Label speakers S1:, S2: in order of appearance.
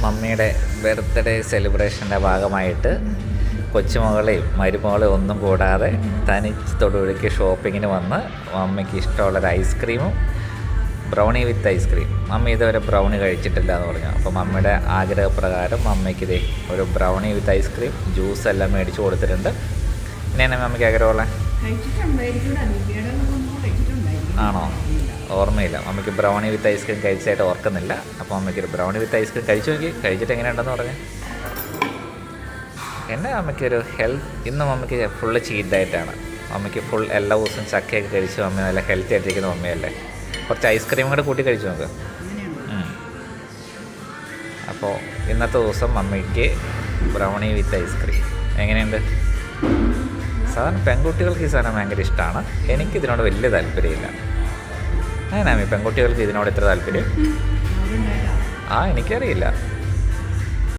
S1: മമ്മിയുടെ ബർത്ത്ഡേ സെലിബ്രേഷൻ്റെ ഭാഗമായിട്ട് കൊച്ചുമകളെയും മരുമകളെയും ഒന്നും കൂടാതെ തനിച്ച് തൊടുപുഴയ്ക്ക് ഷോപ്പിങ്ങിന് വന്ന് മമ്മിക്ക് ഇഷ്ടമുള്ളൊരു ഐസ്ക്രീമും ബ്രൗണി വിത്ത് ഐസ്ക്രീം. മമ്മി ഇതുവരെ ബ്രൗണി കഴിച്ചിട്ടില്ല എന്ന് പറഞ്ഞു. അപ്പോൾ മമ്മിയുടെ ആഗ്രഹപ്രകാരം മമ്മിക്ക് ഇതേ ഒരു ബ്രൗണി വിത്ത് ഐസ്ക്രീം ജ്യൂസ് എല്ലാം മേടിച്ച് കൊടുത്തിട്ടുണ്ട്. ഇനി തന്നെ മമ്മിക്ക് ആഗ്രഹമുള്ള ആണോ? ഓർമ്മയില്ല. മമ്മിക്ക് ബ്രൗണി വിത്ത് ഐസ്ക്രീം കഴിച്ചായിട്ട് ഓർക്കുന്നില്ല. അപ്പോൾ മമ്മിക്ക് ഒരു ബ്രൗണി വിത്ത് ഐസ്ക്രീം കഴിച്ചു നോക്കി. കഴിച്ചിട്ട് എങ്ങനെയുണ്ടെന്ന് പറഞ്ഞു. എൻ്റെ മമ്മിക്കൊരു ഇന്ന് മമ്മിക്ക് ഫുള്ള് ചീറ്റ് ഡയറ്റാണ്. മമ്മിക്ക് ഫുൾ എല്ലാ ദിവസവും ചക്കയൊക്കെ കഴിച്ച് മമ്മി നല്ല ഹെൽത്തി ആയിട്ടിരിക്കുന്ന മമ്മിയല്ലേ. കുറച്ച് ഐസ്ക്രീം കൂടെ കൂട്ടി കഴിച്ചു നോക്ക്. അപ്പോൾ ഇന്നത്തെ ദിവസം മമ്മിക്ക് ബ്രൗണി വിത്ത് ഐസ്ക്രീം എങ്ങനെയുണ്ട്? സാധാരണ പെൺകുട്ടികൾക്ക് ഈ സാധനം ഭയങ്കര ഇഷ്ടമാണ്. എനിക്കിതിനോട് വലിയ താല്പര്യമില്ല. അങ്ങനെയാ പെൺകുട്ടികൾക്ക് ഇതിനോട് ഇത്ര താല്പര്യം? എനിക്കറിയില്ല.